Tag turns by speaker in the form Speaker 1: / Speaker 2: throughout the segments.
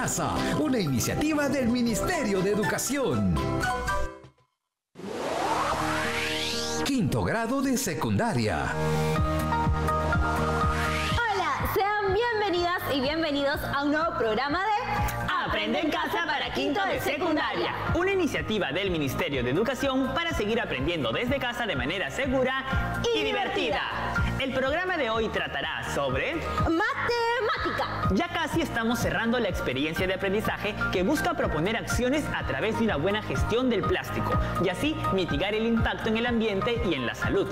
Speaker 1: Casa, una iniciativa del Ministerio de Educación. Quinto grado de secundaria.
Speaker 2: Hola, sean bienvenidas y bienvenidos a un nuevo programa de
Speaker 3: Aprende en Casa para quinto de secundaria. Una iniciativa del Ministerio de Educación para seguir aprendiendo desde casa de manera segura y divertida. El programa de hoy tratará sobre
Speaker 2: matemática.
Speaker 3: Ya casi estamos cerrando la experiencia de aprendizaje que busca proponer acciones a través de una buena gestión del plástico y así mitigar el impacto en el ambiente y en la salud.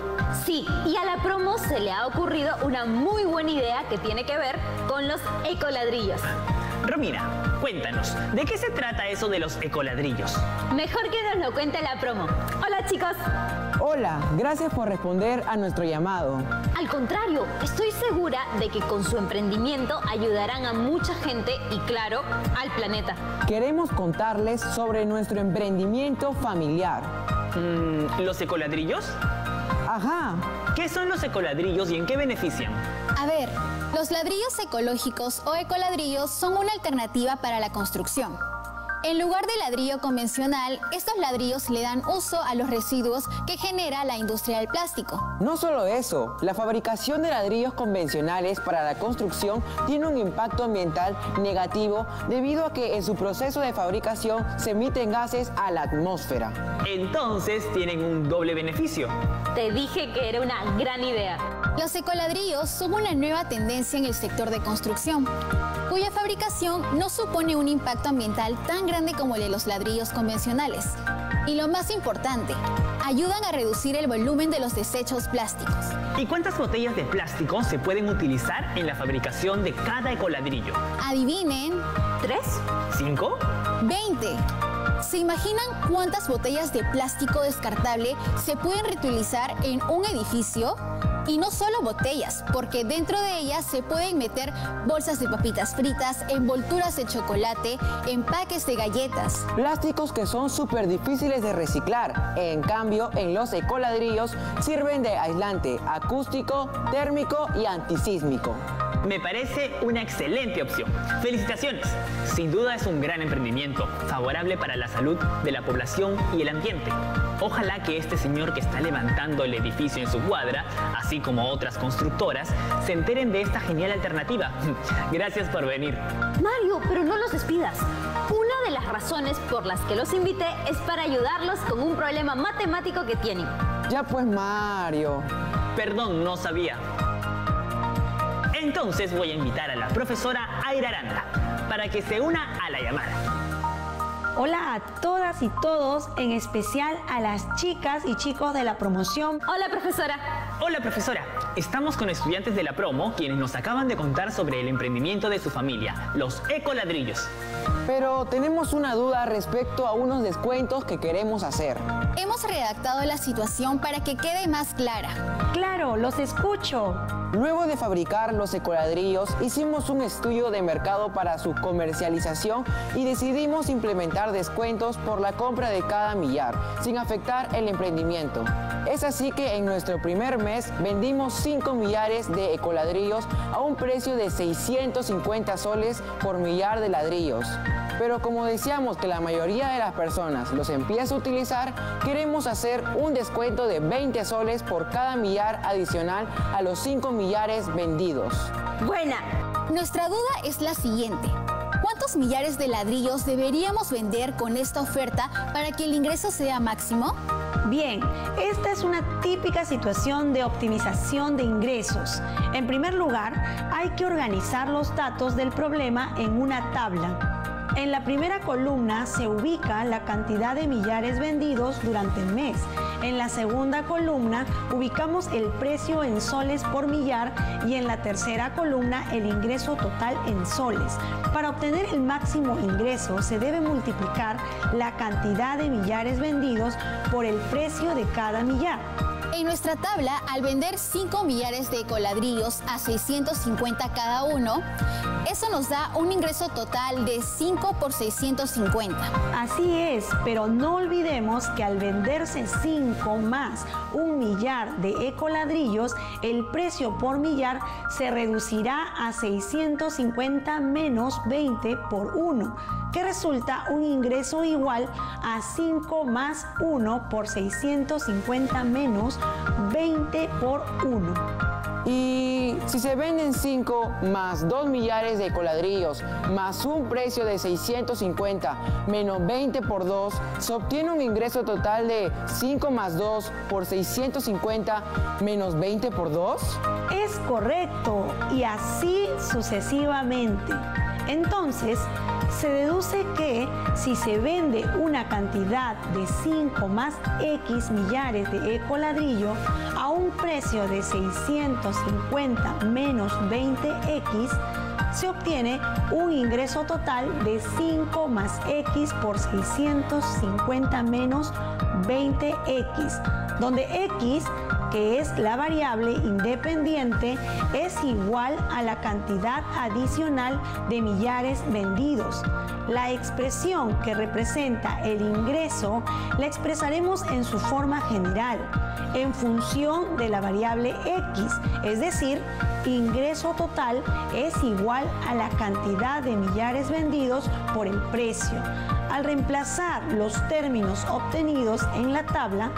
Speaker 2: Sí, y a la promo se le ha ocurrido una muy buena idea que tiene que ver con los ecoladrillos.
Speaker 3: Romina, cuéntanos, ¿de qué se trata eso de los ecoladrillos?
Speaker 2: Mejor que nos lo cuente la promo. Hola, chicos.
Speaker 4: Hola, gracias por responder a nuestro llamado.
Speaker 2: Al contrario, estoy segura de que con su emprendimiento ayudarán a mucha gente y, claro, al planeta.
Speaker 4: Queremos contarles sobre nuestro emprendimiento familiar.
Speaker 3: ¿Los ecoladrillos?
Speaker 4: Ajá.
Speaker 3: ¿Qué son los ecoladrillos y en qué benefician?
Speaker 5: A ver, los ladrillos ecológicos o ecoladrillos son una alternativa para la construcción. En lugar de ladrillo convencional, estos ladrillos le dan uso a los residuos que genera la industria del plástico.
Speaker 4: No solo eso, la fabricación de ladrillos convencionales para la construcción tiene un impacto ambiental negativo debido a que en su proceso de fabricación se emiten gases a la atmósfera.
Speaker 3: Entonces tienen un doble beneficio.
Speaker 2: Te dije que era una gran idea.
Speaker 5: Los ecoladrillos son una nueva tendencia en el sector de construcción, cuya fabricación no supone un impacto ambiental tan grande como el de los ladrillos convencionales. Y lo más importante, ayudan a reducir el volumen de los desechos plásticos.
Speaker 3: ¿Y cuántas botellas de plástico se pueden utilizar en la fabricación de cada ecoladrillo?
Speaker 5: Adivinen.
Speaker 2: ¿3?
Speaker 3: ¿5?
Speaker 5: 20. ¿Se imaginan cuántas botellas de plástico descartable se pueden reutilizar en un edificio? Y no solo botellas, porque dentro de ellas se pueden meter bolsas de papitas fritas, envolturas de chocolate, empaques de galletas.
Speaker 4: Plásticos que son súper difíciles de reciclar. En cambio, en los ecoladrillos sirven de aislante acústico, térmico y antisísmico.
Speaker 3: Me parece una excelente opción. ¡Felicitaciones! Sin duda es un gran emprendimiento, favorable para la salud de la población y el ambiente. Ojalá que este señor que está levantando el edificio en su cuadra, así como otras constructoras, se enteren de esta genial alternativa. Gracias por venir.
Speaker 2: Mario, pero no los despidas. Una de las razones por las que los invité es para ayudarlos con un problema matemático que tienen.
Speaker 4: Ya pues, Mario.
Speaker 3: Perdón, no sabía. Entonces voy a invitar a la profesora Aira Aranda para que se una a la llamada.
Speaker 6: Hola a todas y todos, en especial a las chicas y chicos de la promoción.
Speaker 2: Hola, profesora.
Speaker 3: Hola, profesora. Estamos con estudiantes de la promo quienes nos acaban de contar sobre el emprendimiento de su familia, los ecoladrillos.
Speaker 4: Pero tenemos una duda respecto a unos descuentos que queremos hacer.
Speaker 5: Hemos redactado la situación para que quede más clara.
Speaker 6: Claro, los escucho.
Speaker 4: Luego de fabricar los ecoladrillos, hicimos un estudio de mercado para su comercialización y decidimos implementar descuentos por la compra de cada millar, sin afectar el emprendimiento. Es así que en nuestro primer mes vendimos 5 millares de ecoladrillos a un precio de 650 soles por millar de ladrillos. Pero como decíamos que la mayoría de las personas los empieza a utilizar, queremos hacer un descuento de 20 soles por cada millar adicional a los 5 millares vendidos.
Speaker 2: Buena.
Speaker 5: Nuestra duda es la siguiente. ¿Cuántos millares de ladrillos deberíamos vender con esta oferta para que el ingreso sea máximo?
Speaker 6: Bien, esta es una típica situación de optimización de ingresos. En primer lugar, hay que organizar los datos del problema en una tabla. En la primera columna se ubica la cantidad de millares vendidos durante el mes. En la segunda columna ubicamos el precio en soles por millar y en la tercera columna el ingreso total en soles. Para obtener el máximo ingreso se debe multiplicar la cantidad de millares vendidos por el precio de cada millar.
Speaker 5: En nuestra tabla, al vender 5 millares de ecoladrillos a 650 cada uno, eso nos da un ingreso total de 5 por 650.
Speaker 6: Así es, pero no olvidemos que al venderse 5 más 1 millar de ecoladrillos, el precio por millar se reducirá a 650 menos 20 por 1, que resulta un ingreso igual a 5 más 1 por 650 menos 20 por 1.
Speaker 4: Y si se venden 5 más 2 millares de ecoladrillos más un precio de 650 menos 20 por 2, se obtiene un ingreso total de 5 más 2 por 650 menos 20 por 2.
Speaker 6: Es correcto, y así sucesivamente. Entonces, se deduce que si se vende una cantidad de 5 más X millares de ecoladrillo a un precio de 650 menos 20X, se obtiene un ingreso total de 5 más X por 650 menos 20X, donde X, que es la variable independiente, es igual a la cantidad adicional de millares vendidos. La expresión que representa el ingreso la expresaremos en su forma general, en función de la variable X, es decir, ingreso total es igual a la cantidad de millares vendidos por el precio. Al reemplazar los términos obtenidos en la tabla,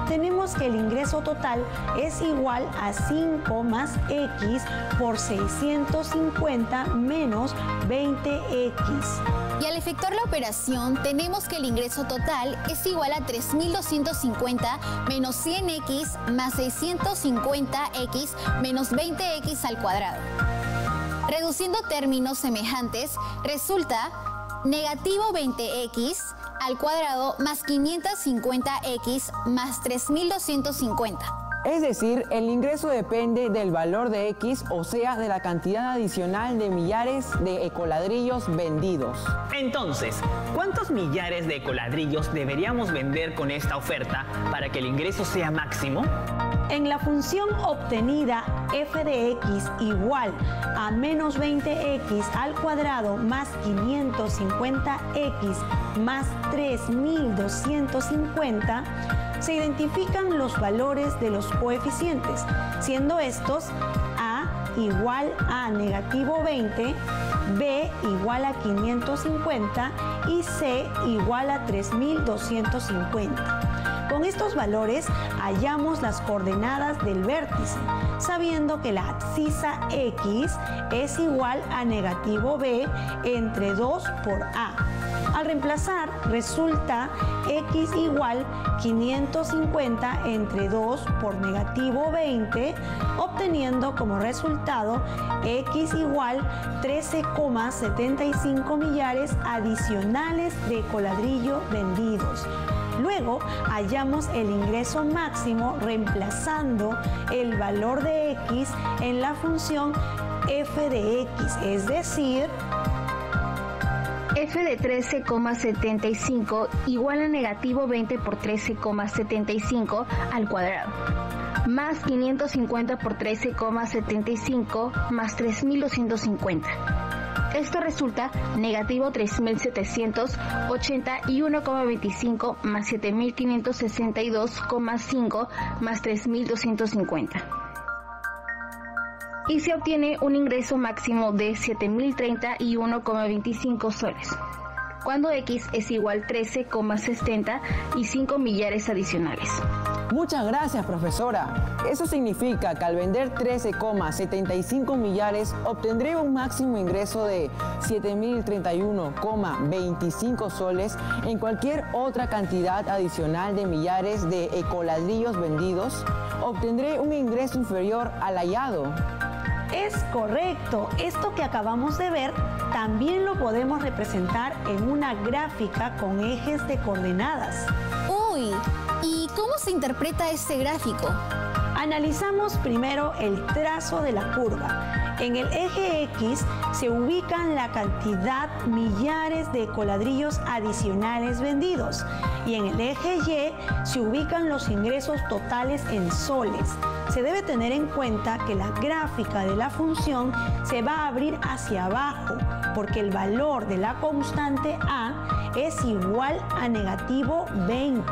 Speaker 6: tenemos que el ingreso total es igual a 5 más X por 650 menos 20X.
Speaker 5: Y al efectuar la operación, tenemos que el ingreso total es igual a 3.250 menos 100X más 650X menos 20X al cuadrado. Reduciendo términos semejantes, resulta negativo 20X al cuadrado más 550X más 3.250.
Speaker 4: Es decir, el ingreso depende del valor de X, o sea, de la cantidad adicional de millares de ecoladrillos vendidos.
Speaker 3: Entonces, ¿cuántos millares de ecoladrillos deberíamos vender con esta oferta para que el ingreso sea máximo?
Speaker 6: En la función obtenida f de x igual a menos 20x al cuadrado más 550x más 3250, se identifican los valores de los coeficientes, siendo estos a igual a negativo 20, b igual a 550 y c igual a 3250. Con estos valores hallamos las coordenadas del vértice, sabiendo que la abscisa x es igual a negativo b entre 2 por a. Al reemplazar, resulta x igual 550 entre 2 por negativo 20, obteniendo como resultado x igual 13,75 millares adicionales de ecoladrillo vendidos. Luego hallamos el ingreso máximo reemplazando el valor de x en la función f de x, es decir,
Speaker 2: f de 13,75 igual a negativo 20 por 13,75 al cuadrado, más 550 por 13,75 más 3.250. Esto resulta negativo 3.781,25 más 7.562,5 más 3.250. Y se obtiene un ingreso máximo de 7.031,25 soles, cuando X es igual a 13,70 y 5 millares adicionales.
Speaker 4: Muchas gracias, profesora. Eso significa que al vender 13,75 millares obtendré un máximo ingreso de 7.031,25 soles en cualquier otra cantidad adicional de millares de ecoladrillos vendidos. Obtendré un ingreso inferior al hallado.
Speaker 6: Es correcto. Esto que acabamos de ver también lo podemos representar en una gráfica con ejes de coordenadas.
Speaker 5: ¡Uy! ¿Y cómo se interpreta este gráfico?
Speaker 6: Analizamos primero el trazo de la curva. En el eje X se ubican la cantidad millares de ecoladrillos adicionales vendidos y en el eje Y se ubican los ingresos totales en soles. Se debe tener en cuenta que la gráfica de la función se va a abrir hacia abajo porque el valor de la constante A es igual a negativo 20.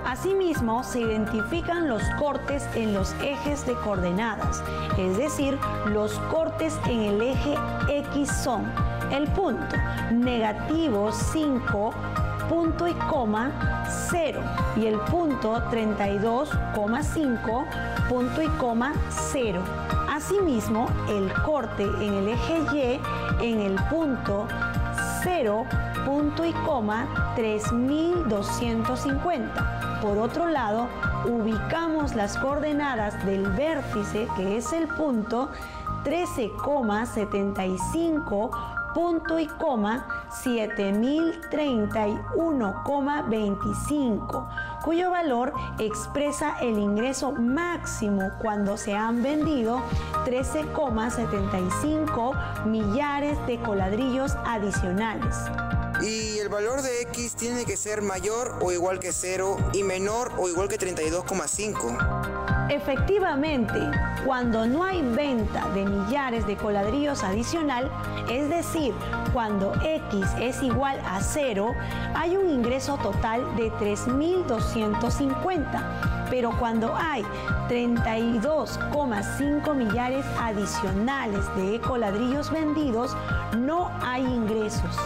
Speaker 6: Asimismo, se identifican los cortes en los ejes de coordenadas, es decir, los cortes en el eje X son el punto negativo 5, punto y coma 0 y el punto 32,5, punto y coma 0. Asimismo, el corte en el eje Y en el punto 0, punto y coma 3250. Por otro lado, ubicamos las coordenadas del vértice, que es el punto 13,75, punto y coma 7031,25, cuyo valor expresa el ingreso máximo cuando se han vendido 13,75 millares de coladrillos adicionales.
Speaker 7: Y el valor de X tiene que ser mayor o igual que 0 y menor o igual que 32,5.
Speaker 6: Efectivamente, cuando no hay venta de millares de coladrillos adicional, es decir, cuando X es igual a 0, hay un ingreso total de 3.250. Pero cuando hay 32,5 millares adicionales de ecoladrillos vendidos, no hay ingresos.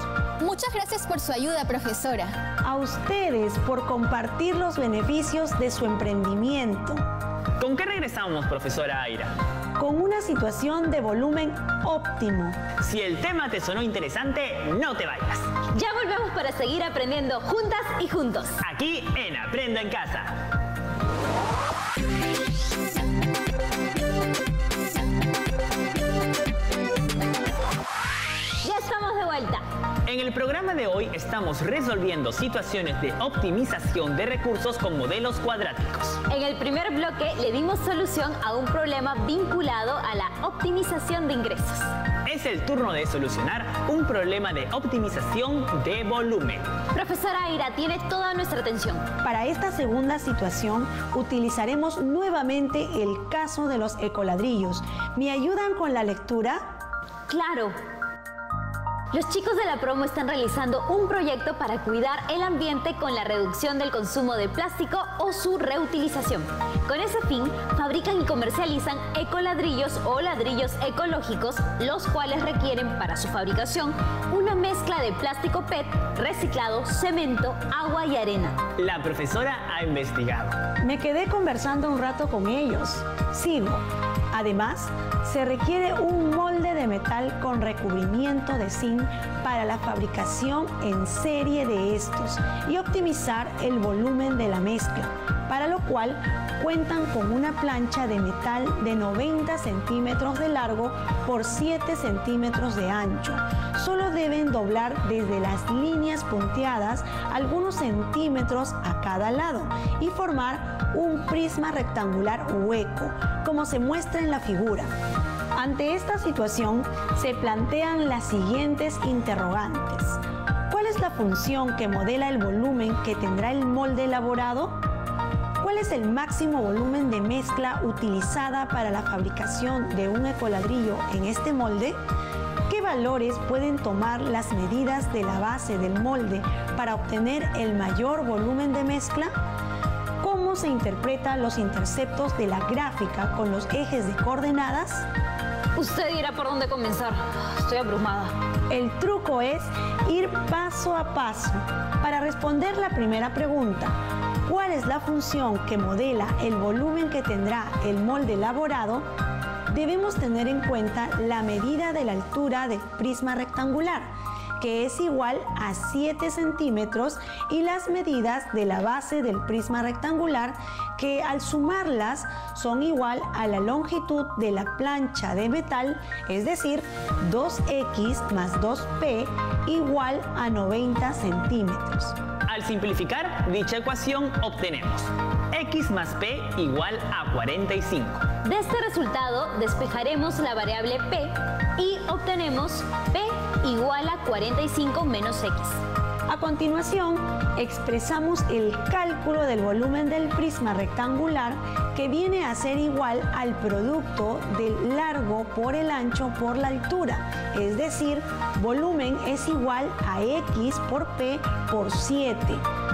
Speaker 5: Muchas gracias por su ayuda, profesora.
Speaker 6: A ustedes por compartir los beneficios de su emprendimiento.
Speaker 3: ¿Con qué regresamos, profesora Aira?
Speaker 6: Con una situación de volumen óptimo.
Speaker 3: Si el tema te sonó interesante, no te vayas.
Speaker 2: Ya volvemos para seguir aprendiendo juntas y juntos.
Speaker 3: Aquí en Aprendo en Casa.
Speaker 2: Ya estamos de vuelta.
Speaker 3: En el programa de hoy estamos resolviendo situaciones de optimización de recursos con modelos cuadráticos.
Speaker 2: En el primer bloque le dimos solución a un problema vinculado a la optimización de ingresos.
Speaker 3: Es el turno de solucionar un problema de optimización de volumen.
Speaker 2: Profesora Aira, tiene toda nuestra atención.
Speaker 6: Para esta segunda situación utilizaremos nuevamente el caso de los ecoladrillos. ¿Me ayudan con la lectura?
Speaker 2: Claro. Los chicos de la promo están realizando un proyecto para cuidar el ambiente con la reducción del consumo de plástico o su reutilización. Con ese fin, fabrican y comercializan ecoladrillos o ladrillos ecológicos, los cuales requieren para su fabricación una mezcla de plástico PET, reciclado, cemento, agua y arena.
Speaker 3: La profesora ha investigado.
Speaker 6: Me quedé conversando un rato con ellos. Sigo. Además, se requiere un molde de metal con recubrimiento de zinc para la fabricación en serie de estos y optimizar el volumen de la mezcla, para lo cual cuentan con una plancha de metal de 90 centímetros de largo por 7 centímetros de ancho. Solo deben doblar desde las líneas punteadas algunos centímetros a cada lado y formar un prisma rectangular hueco, como se muestra en la figura. Ante esta situación se plantean las siguientes interrogantes. ¿Cuál es la función que modela el volumen que tendrá el molde elaborado? ¿Cuál es el máximo volumen de mezcla utilizada para la fabricación de un ecoladrillo en este molde? ¿Qué valores pueden tomar las medidas de la base del molde para obtener el mayor volumen de mezcla? ¿Cómo se interpretan los interceptos de la gráfica con los ejes de coordenadas?
Speaker 2: Usted dirá por dónde comenzar. Estoy abrumada.
Speaker 6: El truco es ir paso a paso. Para responder la primera pregunta, ¿cuál es la función que modela el volumen que tendrá el molde elaborado? Debemos tener en cuenta la medida de la altura del prisma rectangular, que es igual a 7 centímetros, y las medidas de la base del prisma rectangular, que al sumarlas son igual a la longitud de la plancha de metal, es decir, 2x más 2p igual a 90 centímetros.
Speaker 3: Al simplificar dicha ecuación obtenemos X más P igual a 45.
Speaker 2: De este resultado despejaremos la variable P y obtenemos P igual a 45 menos X.
Speaker 6: A continuación, expresamos el cálculo del volumen del prisma rectangular, que viene a ser igual al producto del largo por el ancho por la altura. Es decir, volumen es igual a X por P por 7.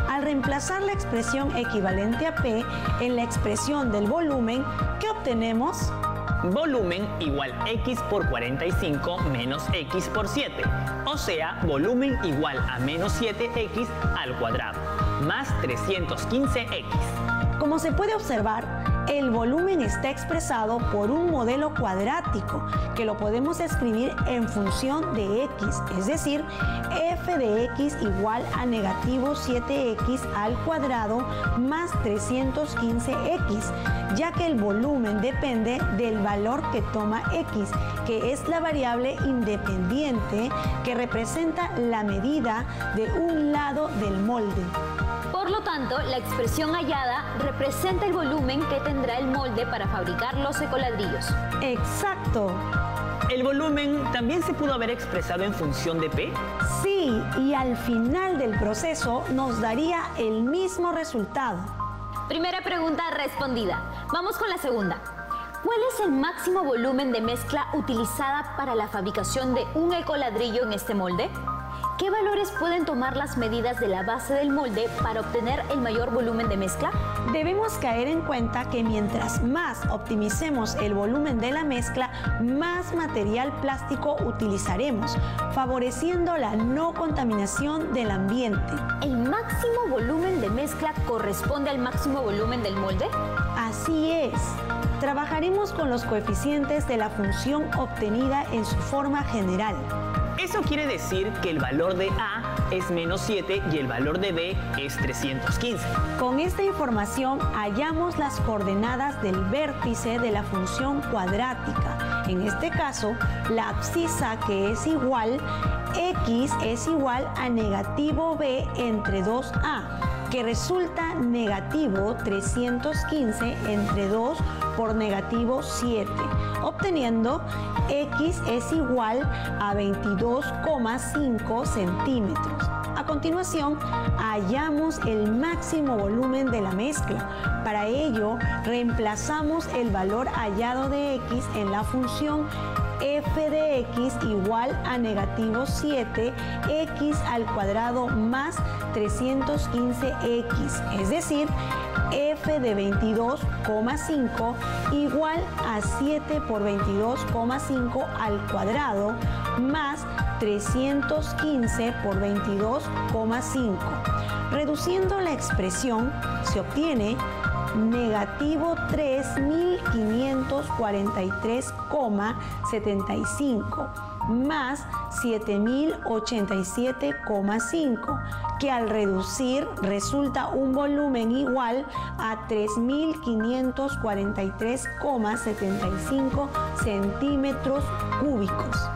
Speaker 6: Al reemplazar la expresión equivalente a P en la expresión del volumen, ¿qué obtenemos?
Speaker 3: Volumen igual X por 45 menos X por 7, o sea, volumen igual a menos 7X al cuadrado, más 315X.
Speaker 6: Como se puede observar, el volumen está expresado por un modelo cuadrático que lo podemos escribir en función de X, es decir, f de X igual a negativo 7X al cuadrado más 315X, ya que el volumen depende del valor que toma X, que es la variable independiente que representa la medida de un lado del molde.
Speaker 2: Por lo tanto, la expresión hallada representa el volumen que tendrá el molde para fabricar los ecoladrillos.
Speaker 6: ¡Exacto!
Speaker 3: ¿El volumen también se pudo haber expresado en función de P?
Speaker 6: Sí, y al final del proceso nos daría el mismo resultado.
Speaker 2: Primera pregunta respondida. Vamos con la segunda. ¿Cuál es el máximo volumen de mezcla utilizada para la fabricación de un ecoladrillo en este molde? ¿Qué valores pueden tomar las medidas de la base del molde para obtener el mayor volumen de mezcla?
Speaker 6: Debemos caer en cuenta que mientras más optimicemos el volumen de la mezcla, más material plástico utilizaremos, favoreciendo la no contaminación del ambiente.
Speaker 2: ¿El máximo volumen de mezcla corresponde al máximo volumen del molde?
Speaker 6: Así es. Trabajaremos con los coeficientes de la función obtenida en su forma general.
Speaker 3: Eso quiere decir que el valor de A es menos 7 y el valor de B es 315.
Speaker 6: Con esta información hallamos las coordenadas del vértice de la función cuadrática. En este caso, la abscisa, que es igual, X es igual a negativo B entre 2A, que resulta negativo 315 entre 2 por negativo 7, obteniendo X es igual a 22,5 centímetros. A continuación, hallamos el máximo volumen de la mezcla. Para ello, reemplazamos el valor hallado de X en la función f de X igual a negativo 7X al cuadrado más 315X, es decir, f de 22,5 igual a 7 por 22,5 al cuadrado más 315 por 22,5. Reduciendo la expresión, se obtiene negativo 3.543,75 más 7.087,5, que al reducir resulta un volumen igual a 3.543,75 centímetros cúbicos.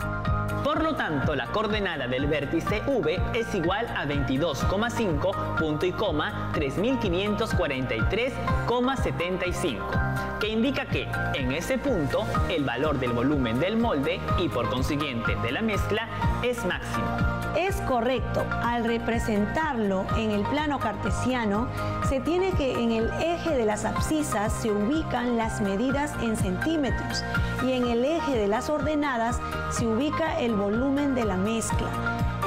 Speaker 3: Por lo tanto, la coordenada del vértice V es igual a 22,5 punto y coma 3.543,75, que indica que en ese punto el valor del volumen del molde y por consiguiente de la mezcla es máximo.
Speaker 6: Es correcto. Al representarlo en el plano cartesiano, se tiene que en el eje de las abscisas se ubican las medidas en centímetros y en el eje de las ordenadas se ubica el volumen de la mezcla.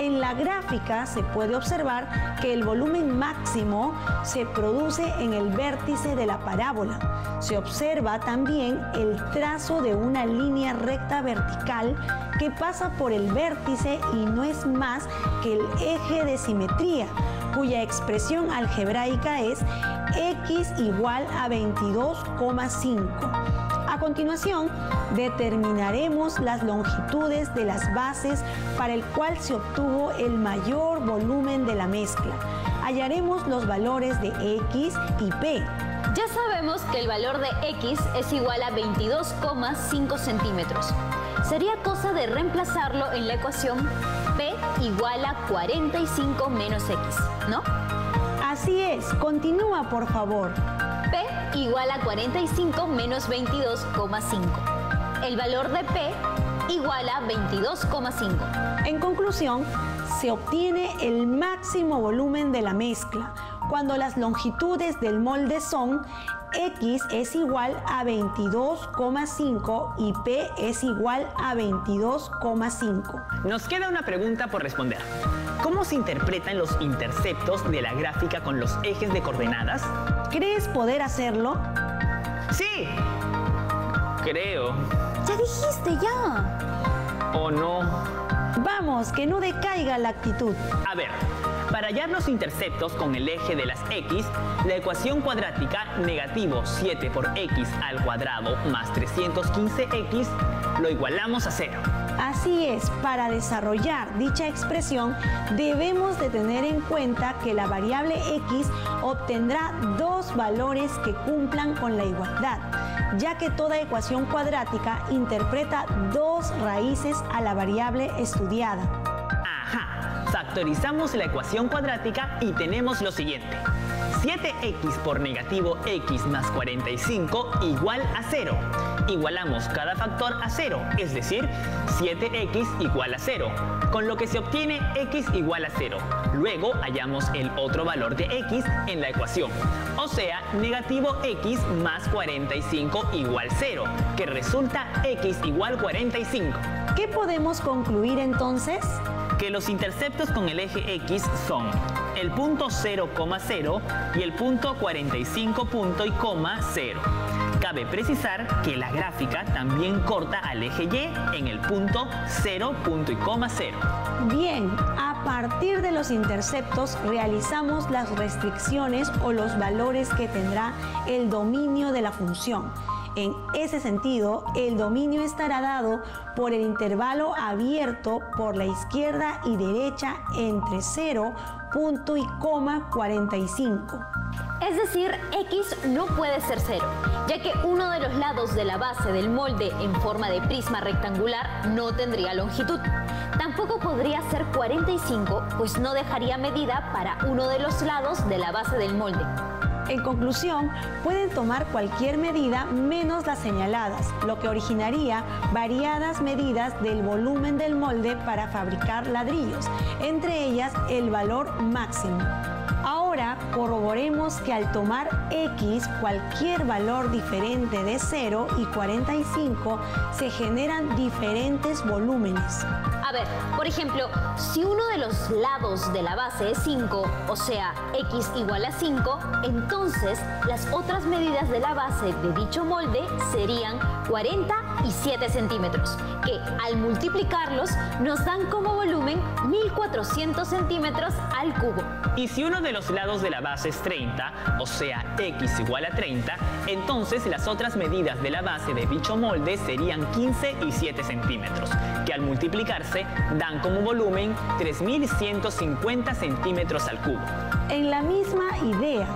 Speaker 6: En la gráfica se puede observar que el volumen máximo se produce en el vértice de la parábola. Se observa también el trazo de una línea recta vertical que pasa por el vértice y no es más que el eje de simetría, cuya expresión algebraica es X igual a 22,5. A continuación, determinaremos las longitudes de las bases para el cual se obtuvo el mayor volumen de la mezcla. Hallaremos los valores de X y P.
Speaker 2: Ya sabemos que el valor de X es igual a 22,5 centímetros. Sería cosa de reemplazarlo en la ecuación P igual a 45 menos X, ¿no?
Speaker 6: Así es. Continúa, por favor.
Speaker 2: igual a 45 menos 22,5. El valor de P igual a 22,5.
Speaker 6: En conclusión, se obtiene el máximo volumen de la mezcla cuando las longitudes del molde son X es igual a 22,5 y P es igual a 22,5.
Speaker 3: Nos queda una pregunta por responder. ¿Cómo se interpretan los interceptos de la gráfica con los ejes de coordenadas?
Speaker 6: ¿Crees poder hacerlo?
Speaker 3: ¡Sí! Creo.
Speaker 2: ¡Ya dijiste, ya!
Speaker 3: ¿O no?
Speaker 6: Vamos, que no decaiga la actitud.
Speaker 3: A ver, para hallar los interceptos con el eje de las X, la ecuación cuadrática negativo 7 por X al cuadrado más 315X lo igualamos a 0.
Speaker 6: Así es, para desarrollar dicha expresión debemos de tener en cuenta que la variable X obtendrá dos valores que cumplan con la igualdad, ya que toda ecuación cuadrática interpreta dos raíces a la variable estudiada.
Speaker 3: Ajá, factorizamos la ecuación cuadrática y tenemos lo siguiente. 7x por negativo x más 45 igual a 0. Igualamos cada factor a 0, es decir, 7x igual a 0, con lo que se obtiene x igual a 0. Luego hallamos el otro valor de x en la ecuación, o sea, negativo x más 45 igual 0, que resulta x igual 45.
Speaker 6: ¿Qué podemos concluir entonces?
Speaker 3: Que los interceptos con el eje X son el punto 0,0 y el punto 45 punto y coma 0. Cabe precisar que la gráfica también corta al eje Y en el punto 0 punto y coma 0.
Speaker 6: Bien, a partir de los interceptos realizamos las restricciones o los valores que tendrá el dominio de la función. En ese sentido, el dominio estará dado por el intervalo abierto por la izquierda y derecha entre 0, punto y coma 45.
Speaker 2: Es decir, X no puede ser 0, ya que uno de los lados de la base del molde en forma de prisma rectangular no tendría longitud. Tampoco podría ser 45, pues no dejaría medida para uno de los lados de la base del molde.
Speaker 6: En conclusión, pueden tomar cualquier medida menos las señaladas, lo que originaría variadas medidas del volumen del molde para fabricar ladrillos, entre ellas el valor máximo. Ahora corroboremos que al tomar X cualquier valor diferente de 0 y 45 se generan diferentes volúmenes.
Speaker 2: A ver, por ejemplo, si uno de los lados de la base es 5, o sea, X igual a 5, entonces las otras medidas de la base de dicho molde serían 40 y 7 centímetros, que al multiplicarlos nos dan como volumen 1400 centímetros al cubo.
Speaker 3: Y si uno de los lados de la base es 30, o sea, X igual a 30, entonces las otras medidas de la base de dicho molde serían 15 y 7 centímetros, que al multiplicarse dan como volumen 3150 centímetros al cubo.
Speaker 6: En la misma idea,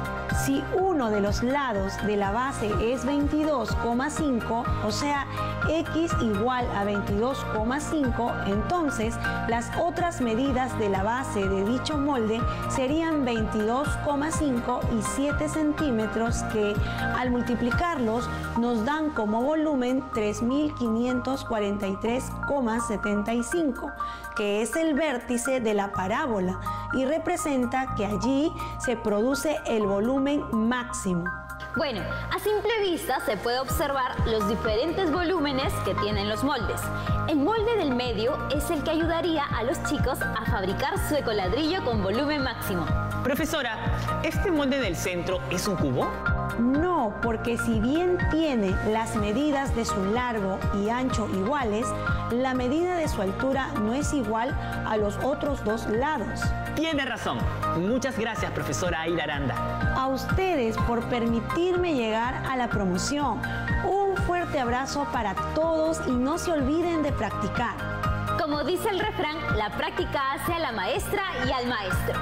Speaker 6: si uno de los lados de la base es 22,5, o sea, X igual a 22,5, entonces las otras medidas de la base de dicho molde serían 22,5 y 7 centímetros que al multiplicarlos nos dan como volumen 3543,75, que es el vértice de la parábola y representa que allí se produce el volumen máximo.
Speaker 2: Bueno, a simple vista se puede observar los diferentes volúmenes que tienen los moldes. El molde del medio es el que ayudaría a los chicos a fabricar su ecoladrillo con volumen máximo.
Speaker 3: Profesora, ¿este molde del centro es un cubo?
Speaker 6: No, porque si bien tiene las medidas de su largo y ancho iguales, la medida de su altura no es igual a los otros dos lados.
Speaker 3: Tiene razón. Muchas gracias, profesora Aida Aranda.
Speaker 6: A ustedes por permitirme llegar a la promoción. Un fuerte abrazo para todos y no se olviden de practicar.
Speaker 2: Como dice el refrán, la práctica hace a la maestra y al maestro.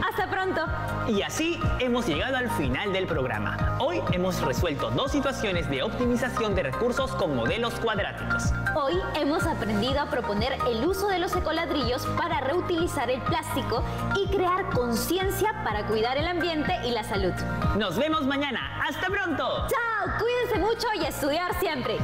Speaker 2: ¡Hasta pronto!
Speaker 3: Y así hemos llegado al final del programa. Hoy hemos resuelto 2 situaciones de optimización de recursos con modelos cuadráticos.
Speaker 2: Hoy hemos aprendido a proponer el uso de los ecoladrillos para reutilizar el plástico y crear conciencia para cuidar el ambiente y la salud.
Speaker 3: Nos vemos mañana. ¡Hasta pronto!
Speaker 2: ¡Chao! Cuídense mucho y estudiar siempre.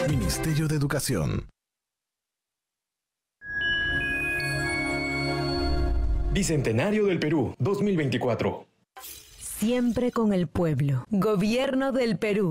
Speaker 8: Ministerio de Educación.
Speaker 9: Bicentenario del Perú, 2024.
Speaker 10: Siempre con el pueblo. Gobierno del Perú.